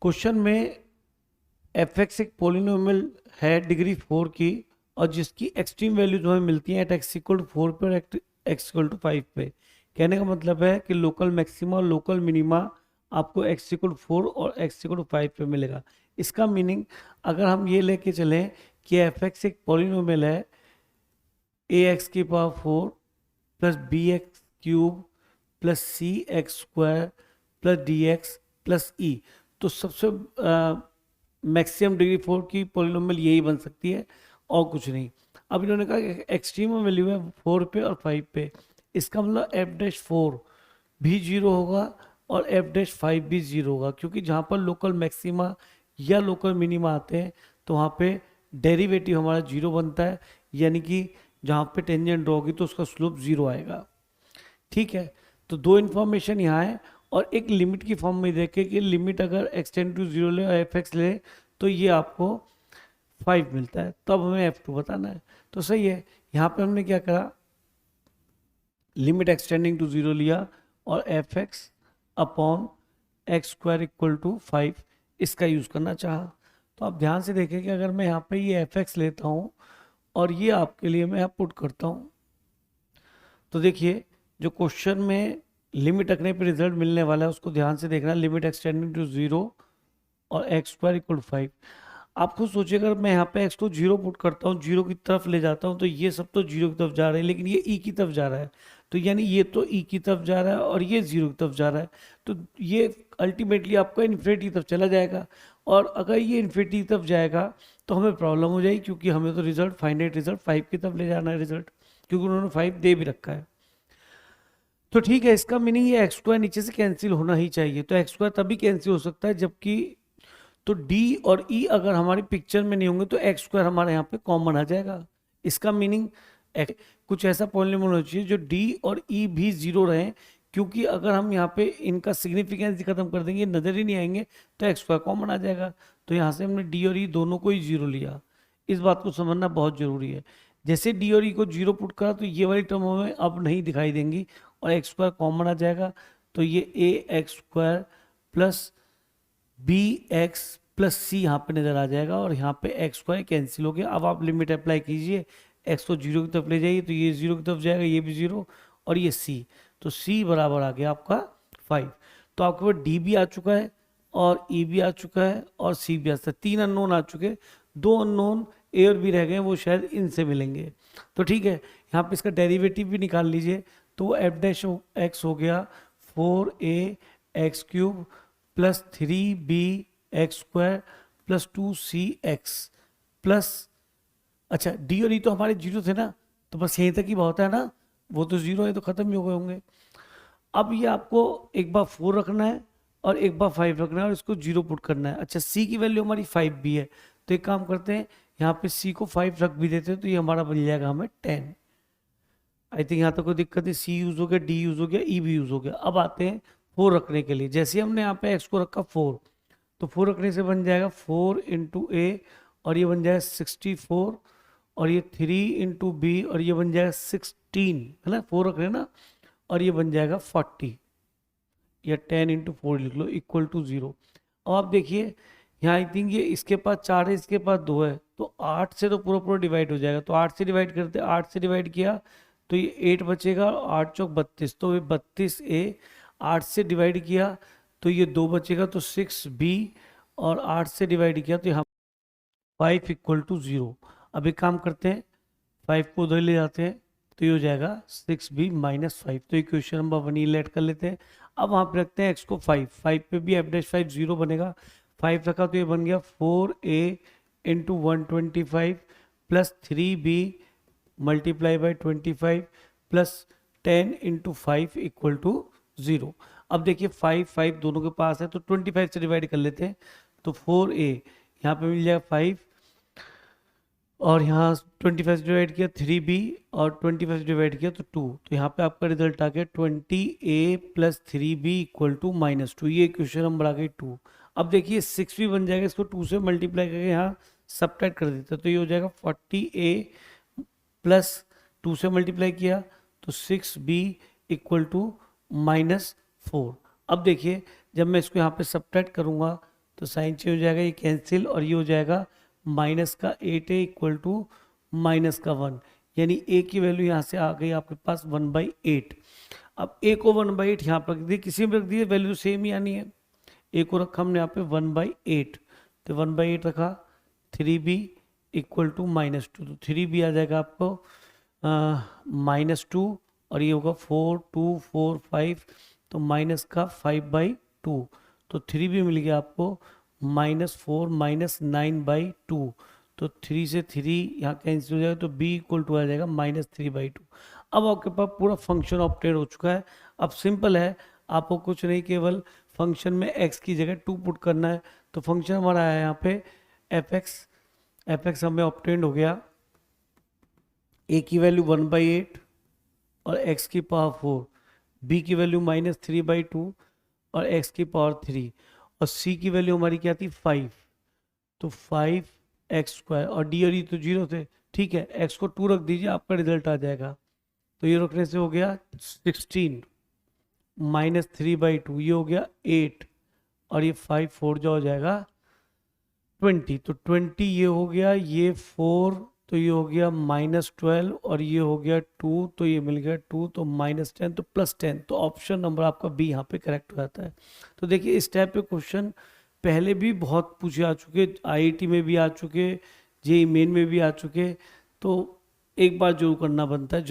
Question में F x एक polynomial है डिग्री 4 की, और जिसकी एक्सट्रीम वैल्यूज हमें मिलती हैं एट एक्स इक्वल टू 4 पे और एक्स इक्वल टू 5 पे। कहने का मतलब है कि लोकल मैक्सिमा और लोकल मिनिमा आपको एक्स इक्वल टू 4 और एक्स इक्वल टू 5 पे मिलेगा। इसका मीनिंग अगर हम ये लेके चलें कि एफ एक्स एक पोलिनोमियल है ए एक्स की power 4 plus b x cube plus c x square plus d x plus e, तो सबसे मैक्सिमम डिग्री 4 की पोलिनोमियल यही बन सकती है और कुछ नहीं। अब इन्होंने कहा कि एक्सट्रीम वैल्यू है 4 पे और 5 पे, इसका मतलब एफ डैश 4 भी जीरो होगा और एफ डैश 5 भी जीरो होगा, क्योंकि जहाँ पर लोकल मैक्सिमा या लोकल मिनिमा आते हैं तो वहाँ पे डेरिवेटिव हमारा जीरो बनता है, यानी कि जहाँ पे टेंजेंट ड्रॉ होगी तो उसका स्लोप जीरो आएगा। ठीक है, तो दो इन्फॉर्मेशन यहाँ है, और एक लिमिट की फॉर्म में देखे कि लिमिट अगर एक्सटेंड टू जीरो ले और एफ एक्स ले तो ये आपको 5 मिलता है, तब हमें F2 बताना है। तो सही है, यहाँ पे हमने क्या करा, लिमिट एक्सटेंडिंग टू जीरो लिया और f x upon x square equal to 5 इसका यूज़ करना चाहा। तो आप ध्यान से देखें कि अगर मैं यहाँ पे ये एफ एक्स लेता हूँ और ये आपके लिए मैं यहाँ पुट करता हूँ, तो देखिए जो क्वेश्चन में लिमिट रखने पे रिजल्ट मिलने वाला है उसको ध्यान से देखना, लिमिट एक्सटेंडिंग टू जीरो और एक्स स्क्वायर इक्वल टू 5। आप खुद सोचिए अगर मैं यहाँ पे एक्स को जीरो पुट करता हूँ, जीरो की तरफ ले जाता हूँ, तो ये सब तो जीरो की तरफ जा रहे हैं, लेकिन ये ई की तरफ जा रहा है, तो यानी ये तो ई की तरफ जा रहा है और ये जीरो की तरफ जा रहा है, तो ये अल्टीमेटली आपका इन्फिनिटी की तरफ चला जाएगा। और अगर ये इन्फिनिटी की तरफ जाएगा तो हमें प्रॉब्लम हो जाएगी, क्योंकि हमें तो रिजल्ट फाइनाइट रिजल्ट 5 की तरफ ले जाना है रिजल्ट, क्योंकि उन्होंने 5 दे भी रखा है। तो ठीक है, इसका मीनिंग ये एक्स स्क्वायर नीचे से कैंसिल होना ही चाहिए, तो एक्स स्क्वायर तभी कैंसिल हो सकता है जबकि, तो डी और ई अगर हमारी पिक्चर में नहीं होंगे तो एक्स स्क्वायर हमारे यहाँ पे कॉमन आ जाएगा। इसका मीनिंग कुछ ऐसा पॉलिनोमियल होना चाहिए जो डी और ई भी जीरो रहे, क्योंकि अगर हम यहाँ पे इनका सिग्निफिकेंस खत्म कर देंगे, नजर ही नहीं आएंगे, तो एक्स स्क्वायर कॉमन आ जाएगा। तो यहाँ से हमने डी और ई दोनों को ही जीरो लिया, इस बात को समझना बहुत जरूरी है। जैसे डी और ई को जीरो पुट करा तो ये वाली टर्म हमें अब नहीं दिखाई देंगी और एक्स स्क्वायर कॉमन आ जाएगा, तो ये a x square plus b x plus c यहाँ पे नजर आ जाएगा, और यहाँ पे एक्स स्क्वायर कैंसिल हो गया। अब आप लिमिट अप्लाई कीजिए, एक्स को जीरो की तरफ ले जाइए तो ये जीरो की तरफ जाएगा, ये भी जीरो और ये सी, तो सी बराबर आ गया आपका 5। तो आपके पास डी भी आ चुका है और ई भी आ चुका है और सी भी आ चुका है, 3 अननोन आ चुके, 2 अननोन ए और बी रह गए, वो शायद इनसे मिलेंगे। तो ठीक है, यहाँ पे इसका डेरिवेटिव भी निकाल लीजिए, तो एफ डैश एक्स हो गया 4a x cube plus 3b x square plus 2c x plus, अच्छा डी और ई तो हमारे जीरो थे ना, तो बस यहीं तक ही बहुत है ना, वो तो जीरो है तो खत्म ही हो गए होंगे। अब ये आपको एक बार 4 रखना है और एक बार 5 रखना है और इसको जीरो पुट करना है। अच्छा सी की वैल्यू हमारी 5 भी है, तो एक काम करते हैं, यहाँ पे सी को 5 रख भी देते हैं, तो ये हमारा बन जाएगा हमें 10। आई थिंक यहाँ तक कोई दिक्कत नहीं, सी यूज हो गया, डी यूज हो गया, ई भी यूज हो गया। अब आते हैं 4 रखने के लिए, जैसे हमने यहाँ पे एक्स को रखा 4, तो 4 रखने से बन जाएगा 4 इंटू ए और ये बन जाएगा 64, और ये 3 इंटू बी और ये बन जाएगा 16, है ना, 4 रख रहे हैं ना, और ये बन जाएगा 40, या 10 इंटू 4 लिख लो इक्वल टू 0। अब आप देखिए यहाँ आई थिंक ये इसके पास 4 है, इसके पास 2 है, तो 8 से तो पूरा पूरा डिवाइड हो जाएगा, तो 8 से डिवाइड करते, 8 से डिवाइड किया तो ये 8 बचेगा, 8 चौक 32, तो ये 32a, 8 से डिवाइड किया तो ये 2 बचेगा, तो 6b, और 8 से डिवाइड किया तो यहाँ 5 इक्वल टू 0। अब एक काम करते हैं, 5 को उधर ले जाते हैं, तो ये हो जाएगा 6b माइनस 5, तो इक्वेशन नंबर 1 ही लेट कर लेते हैं। अब वहाँ पे रखते हैं x को 5, 5 पे भी एफ डैश 5 जीरो बनेगा, 5 रखा तो ये बन गया 4a into 125 plus 3b multiply by 25 plus 10 into 5 equal to 0। अब देखिए 5 5 दोनों के पास है, तो 25 से डिवाइड कर लेते हैं, तो 4a यहाँ पे मिल जाएगा 5, और यहाँ 25 से डिवाइड किया 3b और 25 से डिवाइड किया तो 2, तो यहाँ पे आपका रिजल्ट आ गया 20a plus 3b equal to -2, ये क्वेश्चन नंबर आ गई 2। अब देखिए 6 भी बन जाएगा, इसको 2 से मल्टीप्लाई करके यहाँ सब्ट्रैक्ट कर देते हैं, तो ये हो जाएगा 40a प्लस 2 से मल्टीप्लाई किया तो 6b इक्वल टू -4। अब देखिए जब मैं इसको यहाँ पे सब्ट्रैक्ट करूँगा तो साइन चेंज हो जाएगा, ये कैंसिल, और ये हो जाएगा माइनस का 8 है इक्वल टू माइनस का 1, यानी ए की वैल्यू यहाँ से आ गई आपके पास 1/8। अब ए को 1/8 यहाँ पर रख दिए, किसी में रख दिए, वैल्यू सेम ही आनी है। ए को रखा हमने यहाँ पे 1/8, तो 1/8 रखा, 3b इक्वल टू -2, तो 3b आ जाएगा आपको -2, और ये होगा 4 2 4 5, तो माइनस का 5/2, तो 3b मिल गया आपको -4 -9/2, तो 3 से 3 यहाँ कैंसिल हो जाएगा, तो b इक्वल टू आ जाएगा -3/2। अब आपके पास पूरा फंक्शन ऑब्टेन हो चुका है। अब सिंपल है, आपको कुछ नहीं, केवल फंक्शन में x की जगह 2 पुट करना है। तो फंक्शन हमारा आया यहाँ पे एफ एक्स हमें ऑब्टेन हो गया, a की वैल्यू 1/8 और x की पावर 4, b की वैल्यू -3/2 और x की पावर 3, और c की वैल्यू हमारी क्या थी 5, तो 5x² और d और e तो 0 थे, ठीक है, x को 2 रख दीजिए, आपका रिजल्ट आ जाएगा। तो ये रखने से हो गया 16 -3/2, ये हो गया 8, और ये 5 4 जो हो जाएगा 20, तो 20 ये हो गया, ये 4, तो ये हो गया -12, और ये हो गया 2, तो ये मिल गया 2, तो -10, तो +10, तो ऑप्शन नंबर आपका बी यहाँ पे करेक्ट हो जाता है। तो देखिए इस टाइप के क्वेश्चन पहले भी बहुत पूछे आ चुके, आईआईटी में भी आ चुके, जेईई मेन में भी आ चुके, तो एक बार जरूर करना बनता है।